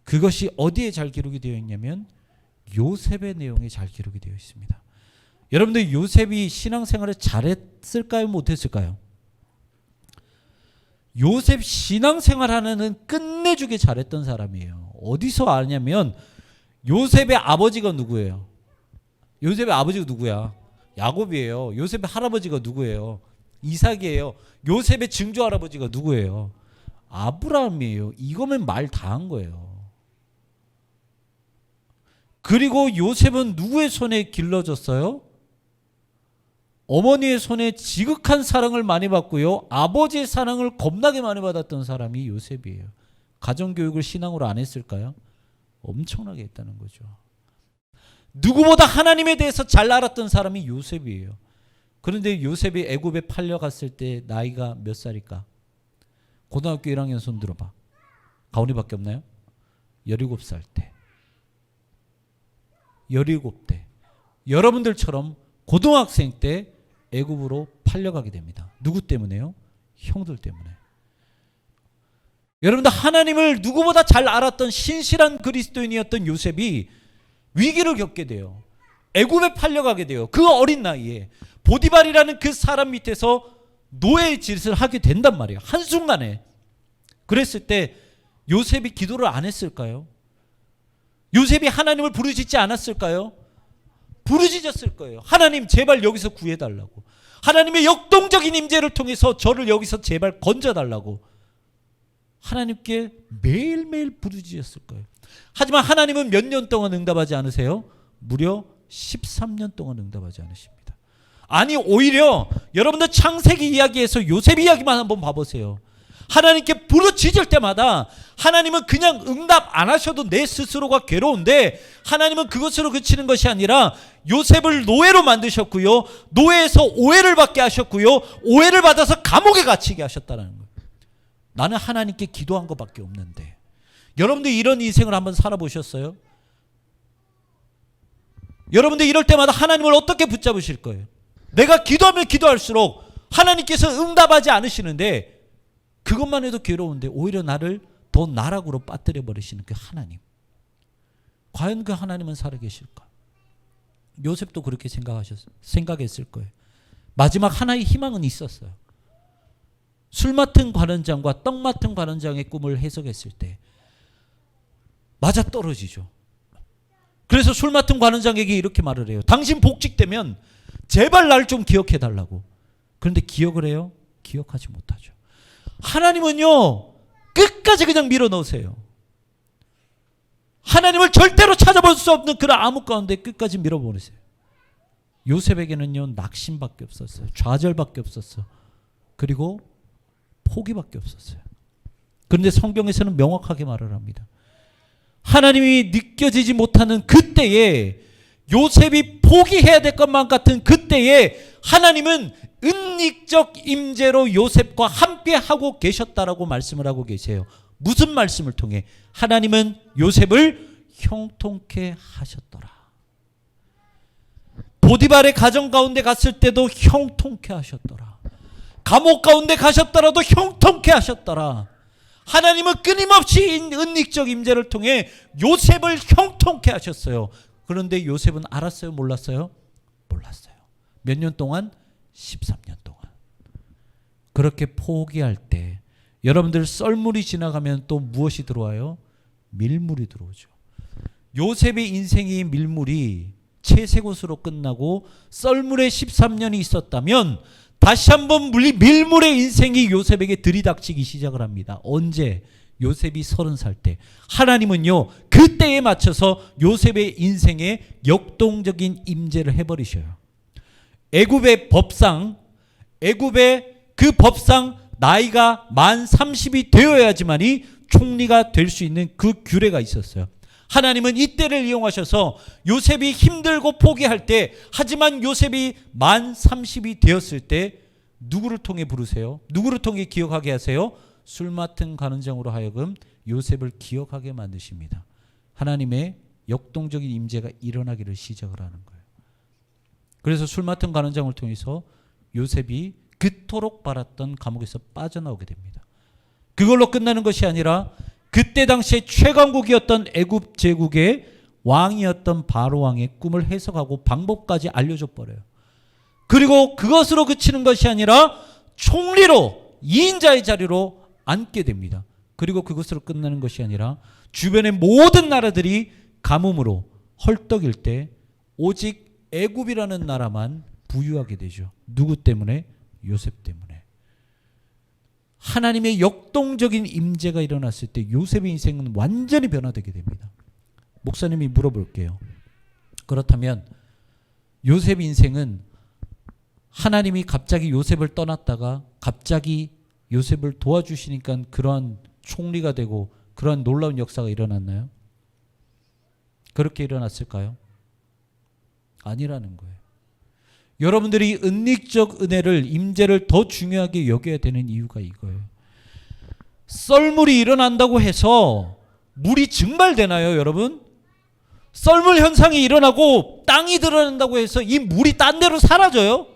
그것이 어디에 잘 기록이 되어 있냐면 요셉의 내용에 잘 기록이 되어 있습니다. 여러분들 요셉이 신앙생활을 잘했을까요? 못했을까요? 요셉 신앙생활하는 끝내주게 잘했던 사람이에요. 어디서 아냐면 요셉의 아버지가 누구예요? 요셉의 아버지가 누구야? 야곱이에요. 요셉의 할아버지가 누구예요? 이삭이에요. 요셉의 증조 할아버지가 누구예요? 아브라함이에요. 이거면 말 다 한 거예요. 그리고 요셉은 누구의 손에 길러졌어요? 어머니의 손에 지극한 사랑을 많이 받고요. 아버지의 사랑을 겁나게 많이 받았던 사람이 요셉이에요. 가정교육을 신앙으로 안 했을까요? 엄청나게 했다는 거죠. 누구보다 하나님에 대해서 잘 알았던 사람이 요셉이에요. 그런데 요셉이 애굽에 팔려갔을 때 나이가 몇 살일까? 고등학교 1학년 손 들어봐. 가온이밖에 없나요? 17살 때. 17대. 여러분들처럼 고등학생 때 애굽으로 팔려가게 됩니다. 누구 때문에요? 형들 때문에. 여러분들 하나님을 누구보다 잘 알았던 신실한 그리스도인이었던 요셉이 위기를 겪게 돼요. 애굽에 팔려가게 돼요. 그 어린 나이에 보디발이라는 그 사람 밑에서 노예의 짓을 하게 된단 말이에요. 한순간에. 그랬을 때 요셉이 기도를 안 했을까요? 요셉이 하나님을 부르짖지 않았을까요? 부르짖었을 거예요. 하나님 제발 여기서 구해달라고. 하나님의 역동적인 임재를 통해서 저를 여기서 제발 건져달라고. 하나님께 매일매일 부르짖었을 거예요. 하지만 하나님은 몇 년 동안 응답하지 않으세요? 무려 13년 동안 응답하지 않으십니다. 아니 오히려 여러분들 창세기 이야기에서 요셉 이야기만 한번 봐보세요. 하나님께 부르짖을 때마다 하나님은 그냥 응답 안 하셔도 내 스스로가 괴로운데 하나님은 그것으로 그치는 것이 아니라 요셉을 노예로 만드셨고요. 노예에서 오해를 받게 하셨고요. 오해를 받아서 감옥에 갇히게 하셨다는 거예요. 나는 하나님께 기도한 것밖에 없는데. 여러분들 이런 인생을 한번 살아보셨어요? 여러분들 이럴 때마다 하나님을 어떻게 붙잡으실 거예요? 내가 기도하면 기도할수록 하나님께서 응답하지 않으시는데 그것만 해도 괴로운데 오히려 나를 더 나락으로 빠뜨려 버리시는 그 하나님. 과연 그 하나님은 살아계실까? 요셉도 그렇게 생각했을 거예요. 마지막 하나의 희망은 있었어요. 술 맡은 관원장과 떡 맡은 관원장의 꿈을 해석했을 때 맞아 떨어지죠. 그래서 술 맡은 관원장에게 이렇게 말을 해요. 당신 복직되면 제발 날 좀 기억해 달라고. 그런데 기억을 해요? 기억하지 못하죠. 하나님은요 끝까지 그냥 밀어넣으세요. 하나님을 절대로 찾아볼 수 없는 그런 암흑 가운데 끝까지 밀어보내세요. 요셉에게는요 낙심밖에 없었어요. 좌절밖에 없었어요. 그리고 포기밖에 없었어요. 그런데 성경에서는 명확하게 말을 합니다. 하나님이 느껴지지 못하는 그때에 요셉이 포기해야 될 것만 같은 그때에 하나님은 은닉적 임재로 요셉과 함께 하고 계셨다라고 말씀을 하고 계세요. 무슨 말씀을 통해? 하나님은 요셉을 형통케 하셨더라. 보디발의 가정 가운데 갔을 때도 형통케 하셨더라. 감옥 가운데 가셨더라도 형통케 하셨더라. 하나님은 끊임없이 은닉적 임재를 통해 요셉을 형통케 하셨어요. 그런데 요셉은 알았어요? 몰랐어요? 몰랐어요. 몇 년 동안? 13년 동안. 그렇게 포기할 때 여러분들 썰물이 지나가면 또 무엇이 들어와요? 밀물이 들어오죠. 요셉의 인생의 밀물이 채색옷으로 끝나고 썰물의 13년이 있었다면 다시 한번 밀물의 인생이 요셉에게 들이닥치기 시작을 합니다. 언제? 요셉이 30살 때. 하나님은요 그때에 맞춰서 요셉의 인생에 역동적인 임재를 해버리셔요. 애굽의 법상 그 법상 나이가 만 30이 되어야지만이 총리가 될 수 있는 그 규례가 있었어요. 하나님은 이때를 이용하셔서 요셉이 힘들고 포기할 때 하지만 요셉이 만 30이 되었을 때 누구를 통해 부르세요? 누구를 통해 기억하게 하세요? 술 맡은 관원장으로 하여금 요셉을 기억하게 만드십니다. 하나님의 역동적인 임재가 일어나기를 시작을 하는 거예요. 그래서 술 맡은 관원장을 통해서 요셉이 그토록 바랐던 감옥에서 빠져나오게 됩니다. 그걸로 끝나는 것이 아니라 그때 당시에 최강국이었던 애굽 제국의 왕이었던 바로 왕의 꿈을 해석하고 방법까지 알려줘 버려요. 그리고 그것으로 그치는 것이 아니라 총리로 2인자의 자리로 앉게 됩니다. 그리고 그것으로 끝나는 것이 아니라 주변의 모든 나라들이 가뭄으로 헐떡일 때 오직 애굽이라는 나라만 부유하게 되죠. 누구 때문에? 요셉 때문에. 하나님의 역동적인 임재가 일어났을 때 요셉의 인생은 완전히 변화되게 됩니다. 목사님이 물어볼게요. 그렇다면 요셉 인생은 하나님이 갑자기 요셉을 떠났다가 갑자기 요셉을 도와주시니까 그러한 총리가 되고 그러한 놀라운 역사가 일어났나요? 그렇게 일어났을까요? 아니라는 거예요. 여러분들이 은닉적 은혜를, 임재를 더 중요하게 여겨야 되는 이유가 이거예요. 썰물이 일어난다고 해서 물이 증발되나요, 여러분? 썰물 현상이 일어나고 땅이 드러난다고 해서 이 물이 딴 데로 사라져요?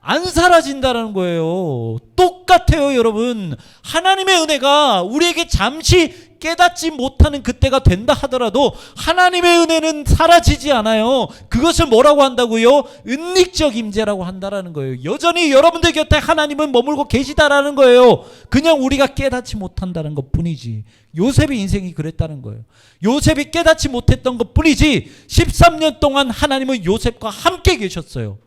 안 사라진다는 거예요. 똑같아요, 여러분. 하나님의 은혜가 우리에게 잠시 깨닫지 못하는 그때가 된다 하더라도 하나님의 은혜는 사라지지 않아요. 그것을 뭐라고 한다고요? 은닉적 임재라고 한다라는 거예요. 여전히 여러분들 곁에 하나님은 머물고 계시다라는 거예요. 그냥 우리가 깨닫지 못한다는 것 뿐이지. 요셉의 인생이 그랬다는 거예요. 요셉이 깨닫지 못했던 것 뿐이지 13년 동안 하나님은 요셉과 함께 계셨어요.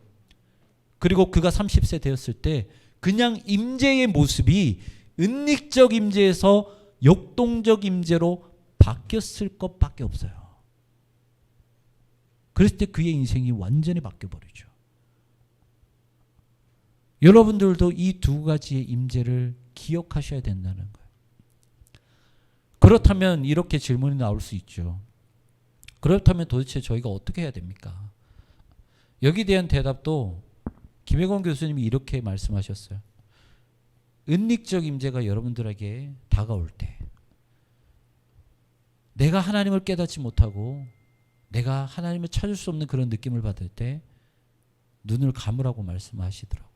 그리고 그가 30세 되었을 때 그냥 임재의 모습이 은닉적 임재에서 역동적 임재로 바뀌었을 것밖에 없어요. 그랬을 때 그의 인생이 완전히 바뀌어버리죠. 여러분들도 이 두 가지의 임재를 기억하셔야 된다는 거예요. 그렇다면 이렇게 질문이 나올 수 있죠. 그렇다면 도대체 저희가 어떻게 해야 됩니까? 여기에 대한 대답도 김혜권 교수님이 이렇게 말씀하셨어요. 은닉적 임재가 여러분들에게 다가올 때 내가 하나님을 깨닫지 못하고 내가 하나님을 찾을 수 없는 그런 느낌을 받을 때 눈을 감으라고 말씀하시더라고요.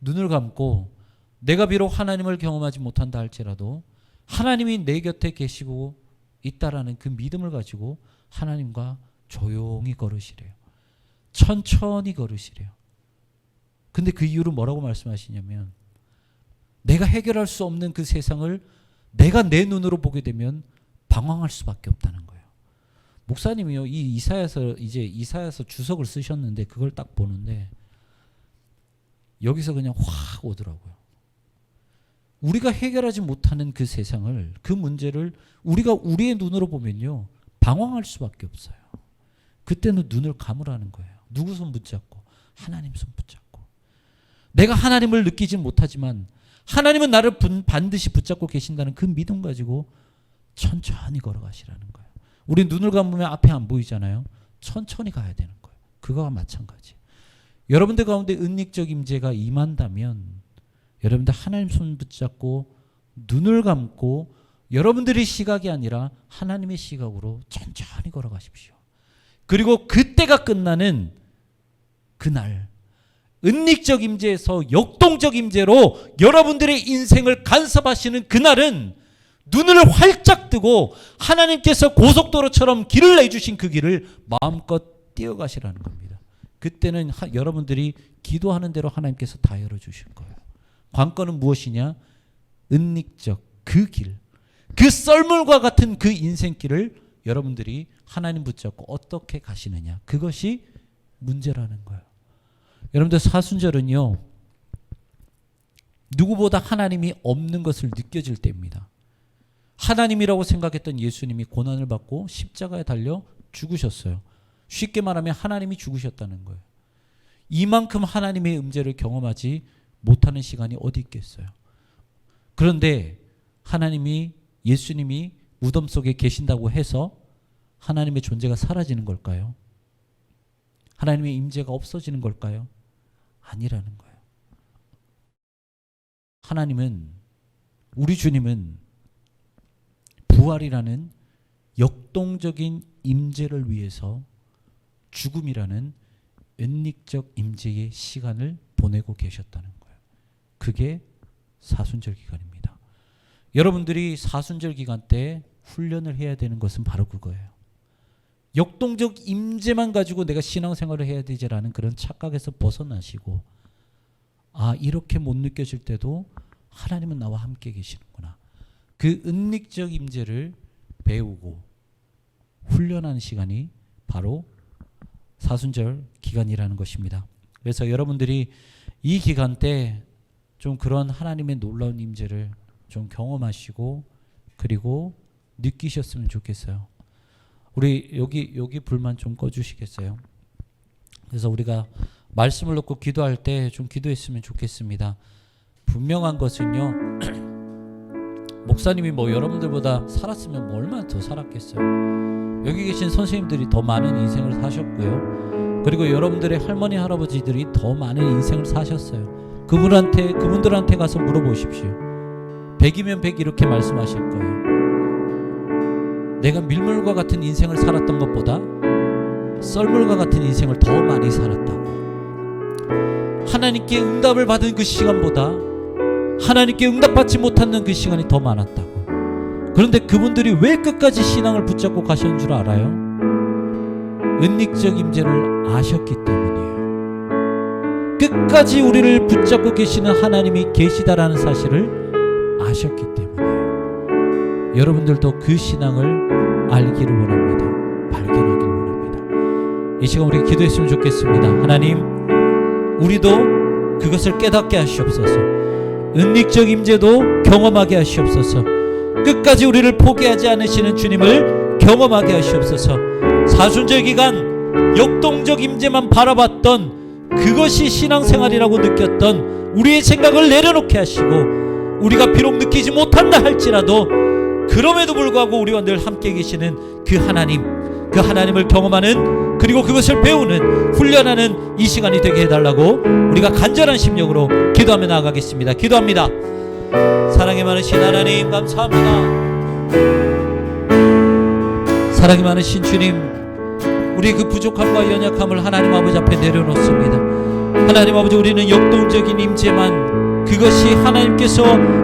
눈을 감고 내가 비록 하나님을 경험하지 못한다 할지라도 하나님이 내 곁에 계시고 있다라는 그 믿음을 가지고 하나님과 조용히 걸으시래요. 천천히 걸으시래요. 근데 그 이유로 뭐라고 말씀하시냐면 내가 해결할 수 없는 그 세상을 내가 내 눈으로 보게 되면 방황할 수밖에 없다는 거예요. 목사님이요, 이 이사야서 주석을 쓰셨는데 그걸 딱 보는데 여기서 그냥 확 오더라고요. 우리가 해결하지 못하는 그 세상을, 그 문제를 우리가 우리의 눈으로 보면요 방황할 수밖에 없어요. 그때는 눈을 감으라는 거예요. 누구 손 붙잡고? 하나님 손 붙잡고. 내가 하나님을 느끼진 못하지만 하나님은 나를 반드시 붙잡고 계신다는 그 믿음 가지고 천천히 걸어가시라는 거예요. 우리 눈을 감으면 앞에 안 보이잖아요. 천천히 가야 되는 거예요. 그거와 마찬가지. 여러분들 가운데 은닉적 임재가 임한다면 여러분들 하나님 손 붙잡고 눈을 감고 여러분들의 시각이 아니라 하나님의 시각으로 천천히 걸어가십시오. 그리고 그때가 끝나는 그날 은닉적 임재에서 역동적 임재로 여러분들의 인생을 간섭하시는 그날은 눈을 활짝 뜨고 하나님께서 고속도로처럼 길을 내주신 그 길을 마음껏 뛰어가시라는 겁니다. 그때는 여러분들이 기도하는 대로 하나님께서 다 열어주실 거예요. 관건은 무엇이냐? 은닉적 그 길, 그 썰물과 같은 그 인생길을 여러분들이 하나님 붙잡고 어떻게 가시느냐, 그것이 문제라는 거예요. 여러분들 사순절은요 누구보다 하나님이 없는 것을 느껴질 때입니다. 하나님이라고 생각했던 예수님이 고난을 받고 십자가에 달려 죽으셨어요. 쉽게 말하면 하나님이 죽으셨다는 거예요. 이만큼 하나님의 음재를 경험하지 못하는 시간이 어디 있겠어요. 그런데 하나님이, 예수님이 무덤 속에 계신다고 해서 하나님의 존재가 사라지는 걸까요? 하나님의 임재가 없어지는 걸까요? 아니라는 거예요. 하나님은, 우리 주님은 부활이라는 역동적인 임재를 위해서 죽음이라는 은닉적 임재의 시간을 보내고 계셨다는 거예요. 그게 사순절 기간입니다. 여러분들이 사순절 기간 때 훈련을 해야 되는 것은 바로 그거예요. 역동적 임재만 가지고 내가 신앙생활을 해야 되지라는 그런 착각에서 벗어나시고, 아, 이렇게 못 느껴질 때도 하나님은 나와 함께 계시는구나. 그 은닉적 임재를 배우고 훈련하는 시간이 바로 사순절 기간이라는 것입니다. 그래서 여러분들이 이 기간 때 좀 그런 하나님의 놀라운 임재를 좀 경험하시고 그리고 느끼셨으면 좋겠어요. 우리 여기 불만 좀 꺼주시겠어요? 그래서 우리가 말씀을 놓고 기도할 때 좀 기도했으면 좋겠습니다. 분명한 것은요, 목사님이 뭐 여러분들보다 살았으면 뭐 얼마나 더 살았겠어요. 여기 계신 선생님들이 더 많은 인생을 사셨고요, 그리고 여러분들의 할머니 할아버지들이 더 많은 인생을 사셨어요. 그분들한테 가서 물어보십시오. 100이면 100 이렇게 말씀하실 거예요. 내가 밀물과 같은 인생을 살았던 것보다 썰물과 같은 인생을 더 많이 살았다고. 하나님께 응답을 받은 그 시간보다 하나님께 응답받지 못하는 그 시간이 더 많았다고. 그런데 그분들이 왜 끝까지 신앙을 붙잡고 가셨는 줄 알아요? 은닉적 임재를 아셨기 때문이에요. 끝까지 우리를 붙잡고 계시는 하나님이 계시다라는 사실을 아셨기 때문이에요. 여러분들도 그 신앙을 알기를 원합니다. 발견하기를 원합니다. 이 시간 우리 기도했으면 좋겠습니다. 하나님, 우리도 그것을 깨닫게 하시옵소서. 은닉적 임재도 경험하게 하시옵소서. 끝까지 우리를 포기하지 않으시는 주님을 경험하게 하시옵소서. 사순절 기간 역동적 임재만 바라봤던 그것이 신앙생활이라고 느꼈던 우리의 생각을 내려놓게 하시고, 우리가 비록 느끼지 못한다 할지라도 그럼에도 불구하고 우리와 늘 함께 계시는 그 하나님, 그 하나님을 경험하는, 그리고 그것을 배우는, 훈련하는 이 시간이 되게 해달라고 우리가 간절한 심령으로 기도하며 나아가겠습니다. 기도합니다. 사랑이 많으신 하나님 감사합니다. 사랑이 많으신 주님, 우리 그 부족함과 연약함을 하나님 아버지 앞에 내려놓습니다. 하나님 아버지, 우리는 역동적인 임재만, 그것이 하나님께서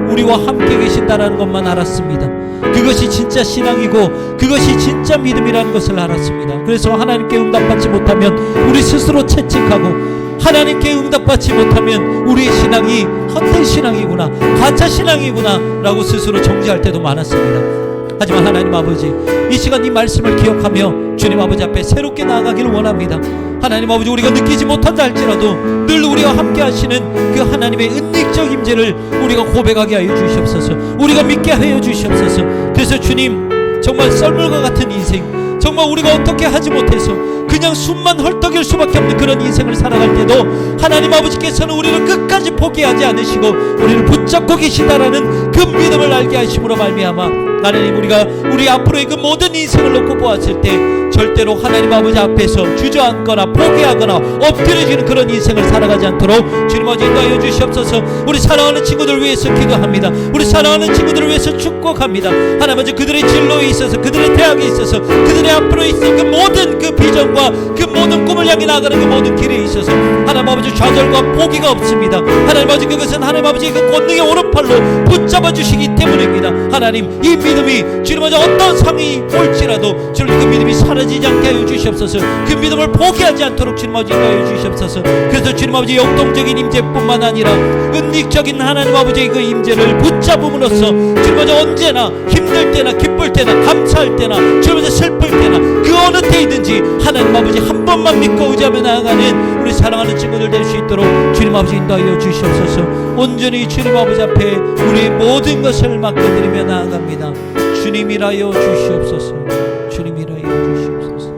우리와 함께 계신다라는 것만 알았습니다. 그것이 진짜 신앙이고 그것이 진짜 믿음이라는 것을 알았습니다. 그래서 하나님께 응답받지 못하면 우리 스스로 채찍하고, 하나님께 응답받지 못하면 우리의 신앙이 헛된 신앙이구나, 가짜 신앙이구나 라고 스스로 정죄할 때도 많았습니다. 하지만 하나님 아버지, 이 시간 이 말씀을 기억하며 주님 아버지 앞에 새롭게 나아가기를 원합니다. 하나님 아버지, 우리가 느끼지 못한다 할지라도 늘 우리와 함께 하시는 그 하나님의 은닉적 임재를 우리가 고백하게 하여 주시옵소서. 우리가 믿게 하여 주시옵소서. 그래서 주님, 정말 썰물과 같은 인생, 정말 우리가 어떻게 하지 못해서 그냥 숨만 헐떡일 수밖에 없는 그런 인생을 살아갈 때도 하나님 아버지께서는 우리를 끝까지 포기하지 않으시고 우리를 붙잡고 계시다라는 그 믿음을 알게 하심으로 말미암아 하나님, 우리가 우리 앞으로의 그 모든 인생을 놓고 보았을 때 절대로 하나님 아버지 앞에서 주저앉거나 포기하거나 엎드려지는 그런 인생을 살아가지 않도록 주님 아버지 인도하여 주시옵소서. 우리 사랑하는 친구들을 위해서 기도합니다. 우리 사랑하는 친구들을 위해서 축복합니다. 하나님 아버지, 그들의 진로에 있어서, 그들의 대학에 있어서, 그들의 앞으로 있어 그 모든 그 비전과 그 모든 꿈을 향해 나가는 그 모든 길에 있어서 하나님 아버지 좌절과 포기가 없습니다. 하나님 아버지, 그것은 하나님 아버지의 그 권능의 오른팔로 붙잡아 주시기 때문입니다. 하나님, 이 믿음이 주님 아버지 어떤 상이 올지라도 주님 그 믿음이 사라지지 않게 하여 주시옵소서. 그 믿음을 포기하지 않도록 주님 아버지 하여 주시옵소서. 그래서 주님 아버지 역동적인 임재뿐만 아니라 은닉적인 하나님 아버지의 그 임재를 붙잡음으로써 주님 아버지 언제나 힘들 때나 기쁠 때나 감사할 때나 주님 아버지 슬플 때나 그 어느 때이든지 하나님 아버지 한 번만 믿고 의지하며 나아가는 우리 사랑하는 친구들 될 수 있도록 주님 아버지 인도하여 주시옵소서. 온전히 주님 아버지 앞에 우리의 모든 것을 맡겨드리며 나아갑니다. 주님이라여 주시옵소서. 주님이라여 주시옵소서.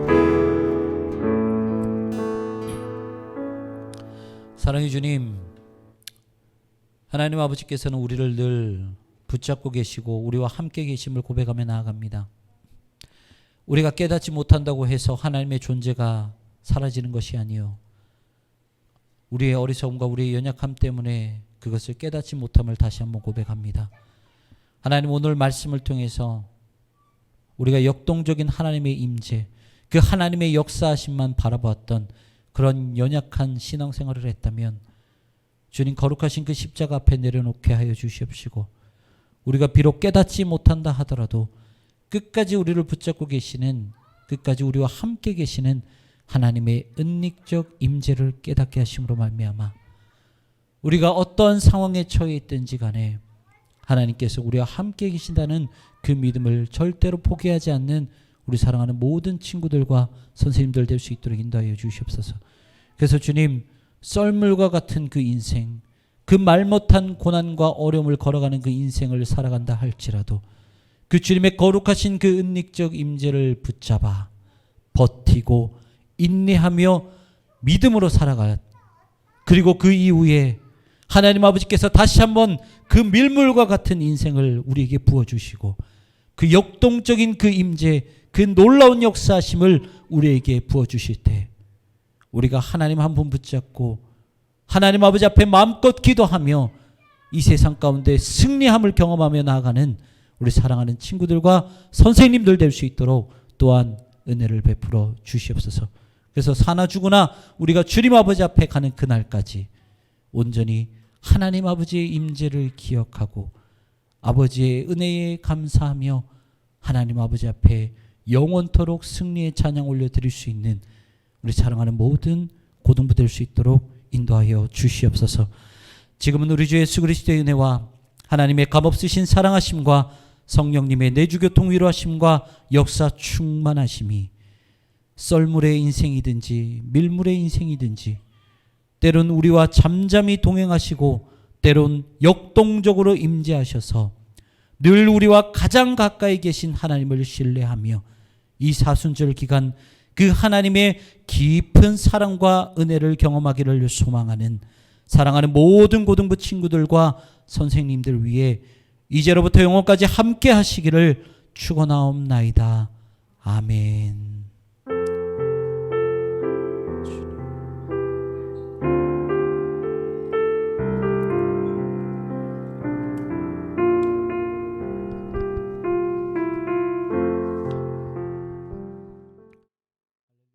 사랑의 주님, 하나님 아버지께서는 우리를 늘 붙잡고 계시고 우리와 함께 계심을 고백하며 나아갑니다. 우리가 깨닫지 못한다고 해서 하나님의 존재가 사라지는 것이 아니요, 우리의 어리석음과 우리의 연약함 때문에 그것을 깨닫지 못함을 다시 한번 고백합니다. 하나님, 오늘 말씀을 통해서 우리가 역동적인 하나님의 임재, 그 하나님의 역사하심만 바라보았던 그런 연약한 신앙생활을 했다면 주님 거룩하신 그 십자가 앞에 내려놓게 하여 주시옵시고, 우리가 비록 깨닫지 못한다 하더라도 끝까지 우리를 붙잡고 계시는 그 끝까지 우리와 함께 계시는 하나님의 은닉적 임재를 깨닫게 하심으로 말미암아 우리가 어떤 상황에 처해 있든지 간에 하나님께서 우리와 함께 계신다는 그 믿음을 절대로 포기하지 않는 우리 사랑하는 모든 친구들과 선생님들 될 수 있도록 인도하여 주시옵소서. 그래서 주님, 썰물과 같은 그 인생, 그 말 못한 고난과 어려움을 걸어가는 그 인생을 살아간다 할지라도 그 주님의 거룩하신 그 은닉적 임재를 붙잡아 버티고 인내하며 믿음으로 살아가, 그리고 그 이후에 하나님 아버지께서 다시 한번 그 밀물과 같은 인생을 우리에게 부어주시고 그 역동적인 그 임재, 그 놀라운 역사하심을 우리에게 부어주실 때 우리가 하나님 한 분 붙잡고 하나님 아버지 앞에 마음껏 기도하며 이 세상 가운데 승리함을 경험하며 나아가는 우리 사랑하는 친구들과 선생님들 될 수 있도록 또한 은혜를 베풀어 주시옵소서. 그래서 사나 죽으나 우리가 주님 아버지 앞에 가는 그날까지 온전히 하나님 아버지의 임재를 기억하고 아버지의 은혜에 감사하며 하나님 아버지 앞에 영원토록 승리의 찬양 올려드릴 수 있는 우리 사랑하는 모든 고등부 될 수 있도록 인도하여 주시옵소서. 지금은 우리 주 예수 그리스도의 은혜와 하나님의 값없으신 사랑하심과 성령님의 내주교통 위로하심과 역사 충만하심이 썰물의 인생이든지 밀물의 인생이든지 때론 우리와 잠잠히 동행하시고 때론 역동적으로 임재하셔서 늘 우리와 가장 가까이 계신 하나님을 신뢰하며 이 사순절 기간 그 하나님의 깊은 사랑과 은혜를 경험하기를 소망하는 사랑하는 모든 고등부 친구들과 선생님들 위해 이제로부터 영원까지 함께 하시기를 축원하옵나이다. 아멘.